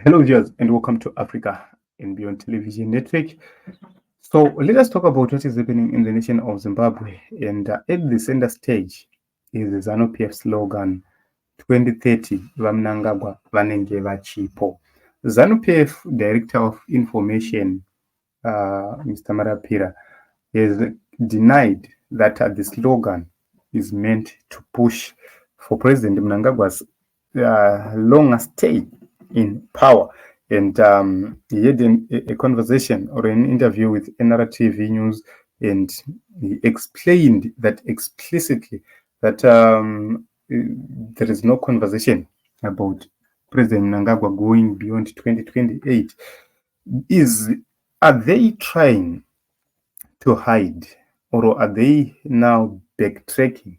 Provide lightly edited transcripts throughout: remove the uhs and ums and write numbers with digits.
Hello, viewers, and welcome to Africa and Beyond Television Network. So, let us talk about what is happening in the nation of Zimbabwe. And at the center stage is the ZANU PF slogan 2030 Mnangagwa vanenge vachipo. ZANU PF Director of Information, Mr. Marapira, has denied that the slogan is meant to push for President Mnangagwa's longer stay in power. And he had a conversation or an interview with NRTV News, and he explained that explicitly that there is no conversation about President Mnangagwa going beyond 2028. Are they trying to hide, or are they now backtracking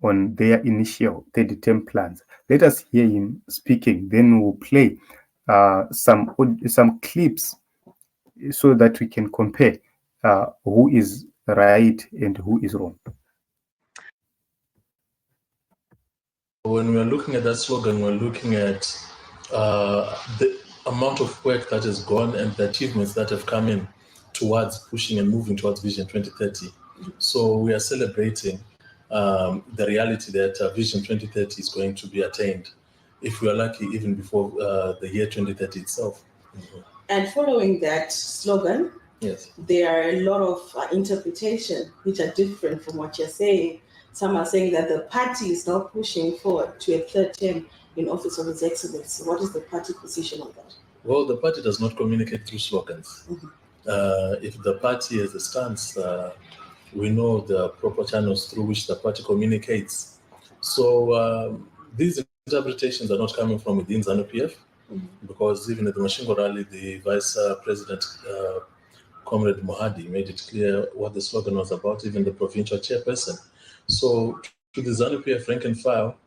on their initial third-term plans? Let us hear him speaking. Then we'll play some clips so that we can compare who is right and who is wrong. When we are looking at that slogan, we're looking at the amount of work that has gone and the achievements that have come in towards pushing and moving towards Vision 2030. So we are celebrating the reality that Vision 2030 is going to be attained, if we are lucky, even before the year 2030 itself. Mm-hmm. And following that slogan, yes, there are a lot of interpretations which are different from what you're saying. Some are saying that the party is now pushing forward to a third term in office of His Excellency. What is the party position on that? Well, the party does not communicate through slogans. Mm-hmm. If the party has a stance, we know the proper channels through which the party communicates. So these interpretations are not coming from within ZANU PF, mm-hmm. because even at the Mashingo rally, the Vice President, Comrade Mohadi, made it clear what the slogan was about, even the provincial chairperson. So to the ZANU PF rank and file.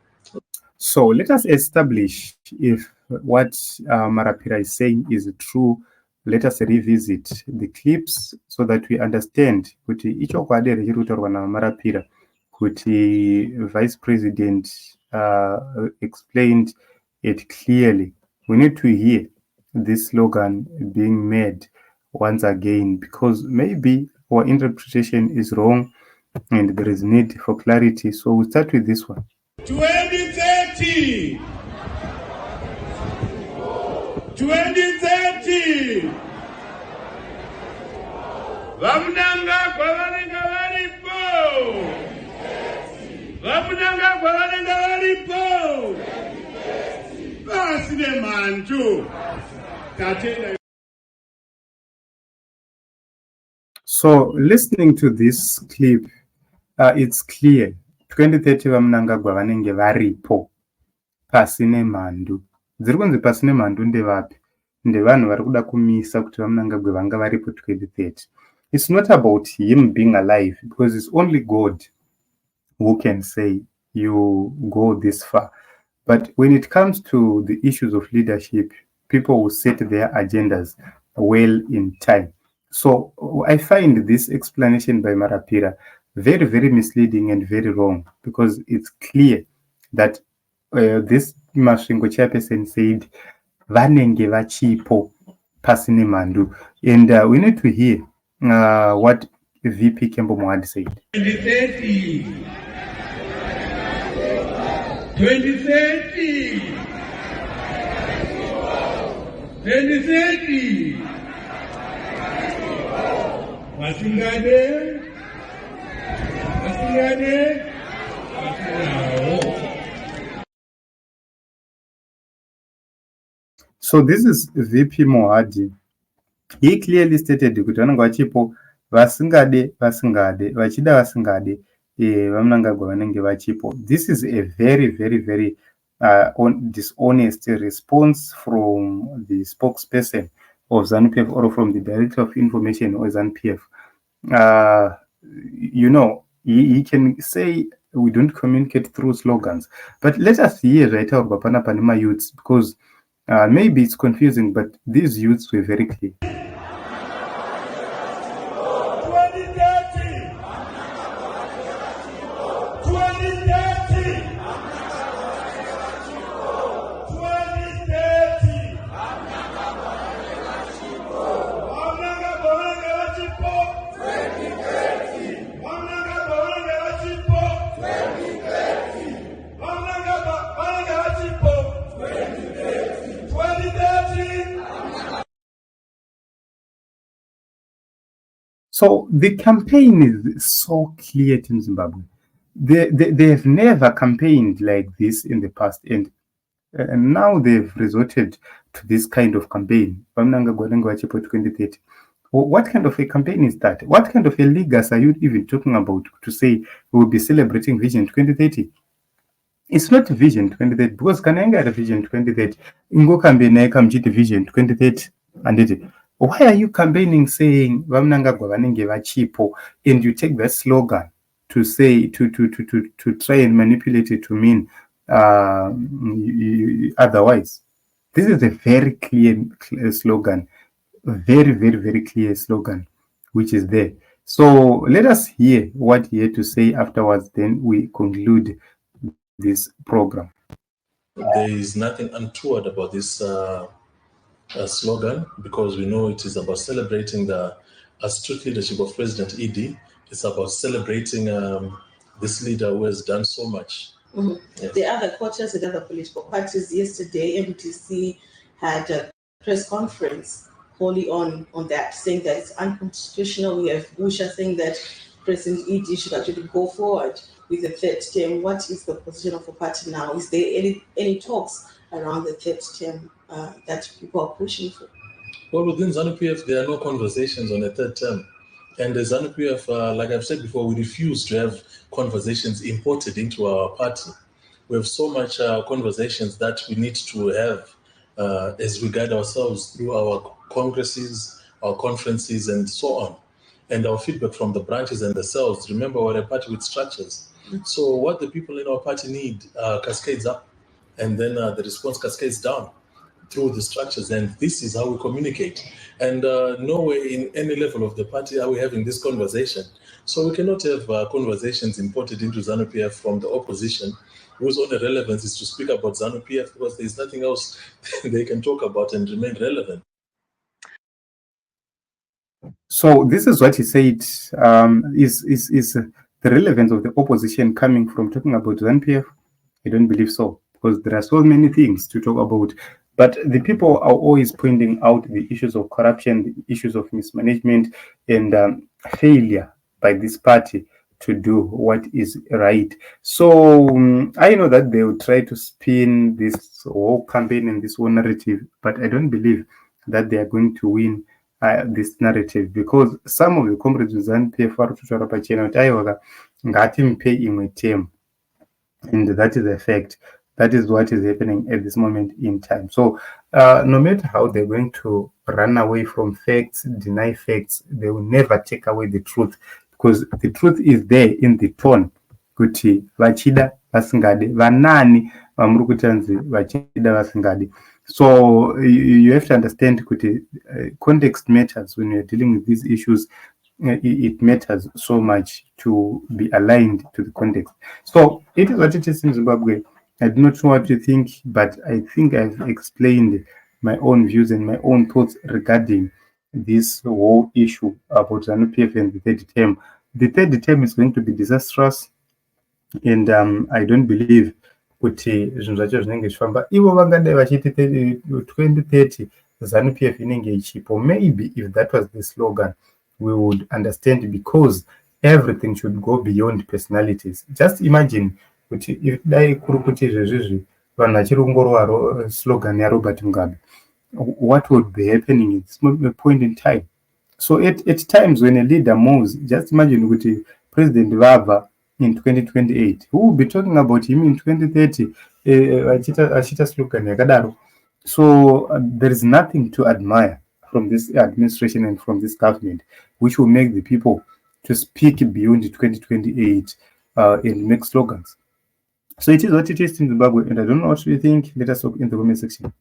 So let us establish if what Marapira is saying is true. Let us revisit the clips so that we understand kuti icho kwadere chirutaurwa naMarapira kuti Vice President explained it clearly. We need to hear this slogan being made once again, because maybe our interpretation is wrong and there is need for clarity. So we'll start with this one. 2030! 2030! Mnangagwa vanenge varipo! Mnangagwa vanenge varipo! Pasine mantu! Tatena. So, listening to this clip, it's clear 2030 Mnangagwa vanenge varipo pasine mandu. Dziri kunzi pasine mandu ndevapi? Ndevanhu vari kuda kumisa kuti Mnangagwa vanga varipo 2030. It's not about him being alive, because it's only God who can say you go this far. But when it comes to the issues of leadership, people will set their agendas well in time. So I find this explanation by Marapira very, very misleading and very wrong, because it's clear that this Mashingo chairperson said vanenge vachipo pasine mandu, and we need to hear what VP Kembo Mohadi said. 2030. 2030. 2030. Masingade. So this is VP Mohadi. He clearly stated kuti vanenge vachipo vasingade vachida vasingade Mnangagwa vanenge vachipo. This is a very, very, very dishonest response from the spokesperson of ZANU PF, or from the Director of Information of ZANU PF. You know, he can say we don't communicate through slogans, but let us hear right out Bapana Panema youths, because maybe it's confusing, but these youths were very clear. 2030. So the campaign is so clear in Zimbabwe. They have never campaigned like this in the past, and now they've resorted to this kind of campaign. Mnangagwa 2030. What kind of a campaign is that? What kind of a legacy are you even talking about to say we'll be celebrating Vision 2030? It's not Vision 2030 because Kananga had a Vision 2030. Ingo campaign kamchiti Vision 2030 and it. Why are you campaigning saying Mnangagwa vanenge vachipo and you take that slogan to say to try and manipulate it to mean otherwise? This is a very clear slogan, very clear slogan, which is there. So let us hear what he had to say afterwards. Then we conclude this program. There is nothing untoward about this slogan because we know it is about celebrating the astute leadership of President ED. It's about celebrating this leader who has done so much. Mm-hmm. Yes. The other quarters and other political parties yesterday, MTC had a press conference wholly on that, saying that it's unconstitutional. We have Busha saying that President ED should actually go forward with the third term. What is the position of the party now? Is there any talks around the third term that people are pushing for? Well, within ZANU PF, there are no conversations on a third term. And the ZANU PF, like I've said before, we refuse to have conversations imported into our party. We have so much conversations that we need to have as we guide ourselves through our congresses, our conferences, and so on. And our feedback from the branches and the cells. Remember, we're a party with structures. So what the people in our party need cascades up, and then the response cascades down through the structures, and this is how we communicate. And nowhere in any level of the party are we having this conversation. So we cannot have conversations imported into ZANU PF from the opposition, whose only relevance is to speak about ZANU PF because there's nothing else they can talk about and remain relevant. So this is what he said is the relevance of the opposition coming from talking about ZANU PF. I don't believe so, because there are so many things to talk about. But the people are always pointing out the issues of corruption, the issues of mismanagement, and failure by this party to do what is right. So I know that they will try to spin this whole campaign and this whole narrative, but I don't believe that they are going to win this narrative, because some of the comrades with ZANU PF are kutaura pachena kuti aiwa ngatimupe imwe term, and that is the fact. That is what is happening at this moment in time. So no matter how they're going to run away from facts, deny facts, they will never take away the truth, because the truth is there in the tone. Kuti vachida vasingadi, vanani vamuri kutanzi vachida vasingadi. So you have to understand kuti context matters when you're dealing with these issues. It matters so much to be aligned to the context. So it is what it is in Zimbabwe. I do not know what you think, but I think I've explained my own views and my own thoughts regarding this whole issue about ZANU PF and the third term. The third term is going to be disastrous, and I don't believe kuti zvinhu zvacho zvinenge zvichifamba. Ivo vangadai vachiti 2030 ZANU PF inenge ichipo. Maybe if that was the slogan, we would understand, because everything should go beyond personalities. Just imagine kuti if dai kuri kuti zvezvizvi vanhu vachiri kungorova slogan yaRobert Mugabe, what would be happening at this point in time? So at times when a leader moves, just imagine kuti President Vava in 2028, who will be talking about him in 2030 achita slogan yakadaro. So there is nothing to admire from this administration and from this government, which will make the people to speak beyond 2028 and make slogans. So it is what it is in Zimbabwe, and I don't know what you think. Let us talk in the comment section.